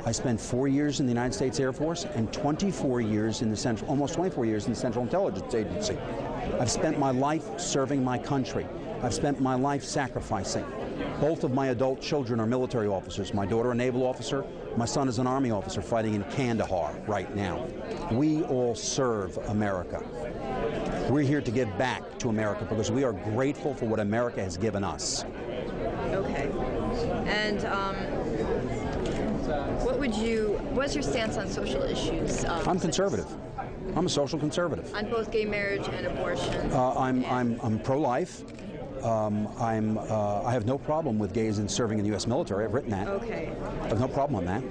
I spent 4 years in the United States Air Force and 24 years in the almost 24 years in the Central Intelligence Agency. I've spent my life serving my country. I've spent my life sacrificing. Both of my adult children are military officers. My daughter a naval officer. My son is an Army officer fighting in Kandahar right now. We all serve America. We're here to give back to America because we are grateful for what America has given us. Okay. And what's your stance on social issues? I'm conservative. I'm a social conservative. On both gay marriage and abortion? I'm pro-life. I have no problem with gays in serving in the U.S. military. I've written that. Okay. I have no problem on that.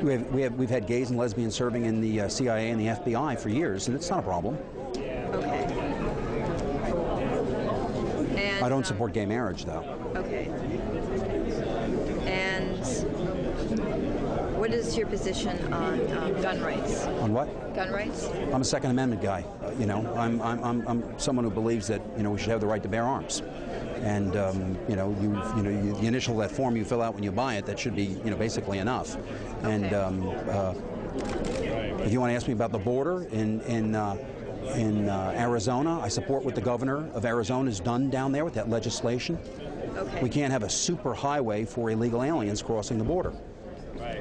We've had gays and lesbians serving in the CIA and the FBI for years, and it's not a problem. Okay. And, I don't support gay marriage, though. Okay. And what is your position on gun rights? On what? Gun rights? I'm a Second Amendment guy. I'm someone who believes that we should have the right to bear arms. And the initial that form you fill out when you buy it, that should be basically enough. Okay. And if you want to ask me about the border in Arizona, I support what the governor of Arizona has done down there with that legislation. Okay. We can't have a super highway for illegal aliens crossing the border.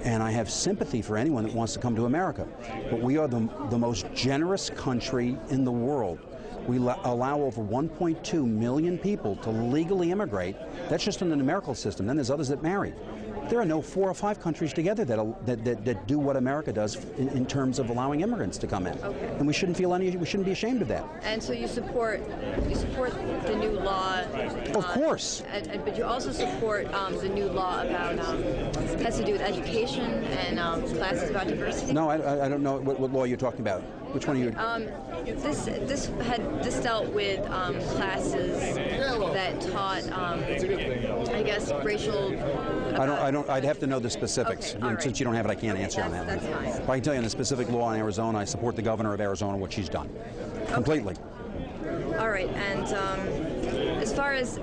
And I have sympathy for anyone that wants to come to America. But we are the most generous country in the world. We allow over 1.2 million people to legally immigrate. That's just in the numerical system. Then there's others that marry. There are no 4 or 5 countries together that do what America does in terms of allowing immigrants to come in. Okay. And we shouldn't be ashamed of that. And so you support the new law. Of course. But you also support the new law about has to do with education and classes about diversity. No, I don't know what law you're talking about. Which one are you? This dealt with classes that taught, I guess, racial. I'd have to know the specifics. Okay, Since you don't have it, I can't answer on that. That's fine. But I can tell you, in the specific law in Arizona, I support the governor of Arizona, what she's done, completely. All right, and as far as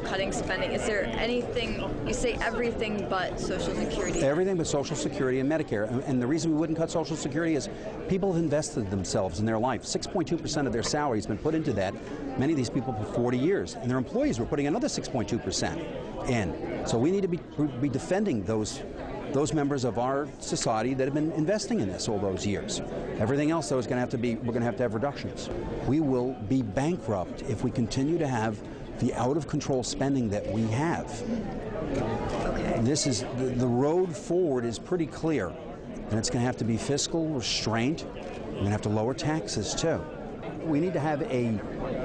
cutting spending, is there anything you say everything but Social Security? Everything but Social Security and Medicare, and the reason we wouldn't cut Social Security is people have invested themselves in their life. 6.2% of their salary has been put into that. Many of these people for 40 years, and their employees were putting another 6.2% in. So we need to be defending those members of our society that have been investing in this all those years. Everything else, though, is going to have to be, we're going to have reductions. We will be bankrupt if we continue to have the out-of-control spending that we have. Okay. This is, the road forward is pretty clear, and it's going to have to be fiscal restraint. We're going to have to lower taxes, too. We need to have an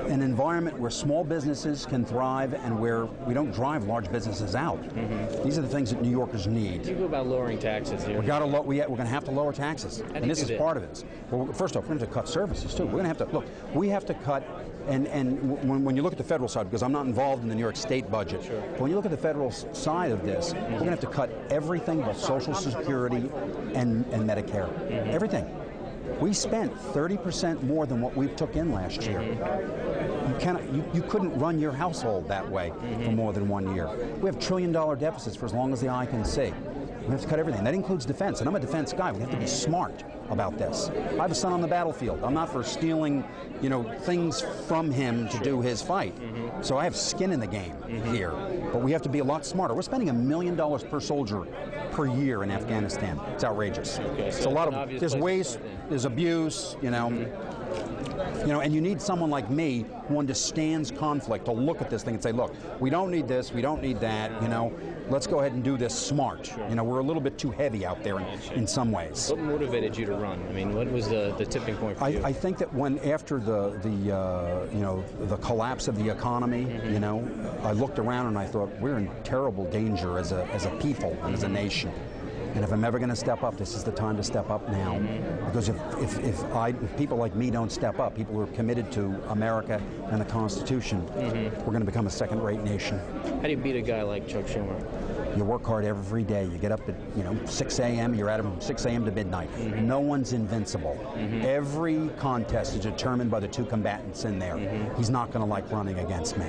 environment where small businesses can thrive and where we don't drive large businesses out. Mm-hmm. These are the things that New Yorkers need. You go about lowering taxes here. We're going to have to lower taxes, and this is part of it. Well, first off, we're going to have to cut services too. We're going to have to look. We have to cut, and when you look at the federal side, because I'm not involved in the New York State budget, sure. But when you look at the federal side of this, we're going to have to cut everything but Social Security and Medicare. Mm-hmm. Everything. We spent 30% more than what we took in last year. You couldn't run your household that way for more than 1 year. We have $1 trillion deficits for as long as the eye can see. We have to cut everything. That includes defense, and I'm a defense guy. We have to be smart about this. I have a son on the battlefield. I'm not for stealing, things from him to do his fight. So I have skin in the game here. But we have to be a lot smarter. We're spending $1 million per soldier per year in Afghanistan. It's outrageous. Okay, so it's a lot of, there's waste, there's abuse, and you need someone like me who understands conflict to look at this thing and say, look, we don't need this, we don't need that, let's go ahead and do this smart. Sure. We're a little bit too heavy out there in some ways. What motivated you to run? I mean, what was the tipping point for you? I think that after the collapse of the economy, I looked around and I thought, we're in terrible danger as a people and as a nation. And if I'm ever going to step up, this is the time to step up now. Because if people like me don't step up, people who are committed to America and the Constitution, we're going to become a second-rate nation. How do you beat a guy like Chuck Schumer? You work hard every day. You get up at 6 a.m., you're at him from 6 a.m. to midnight. No one's invincible. Every contest is determined by the two combatants in there. He's not going to like running against me.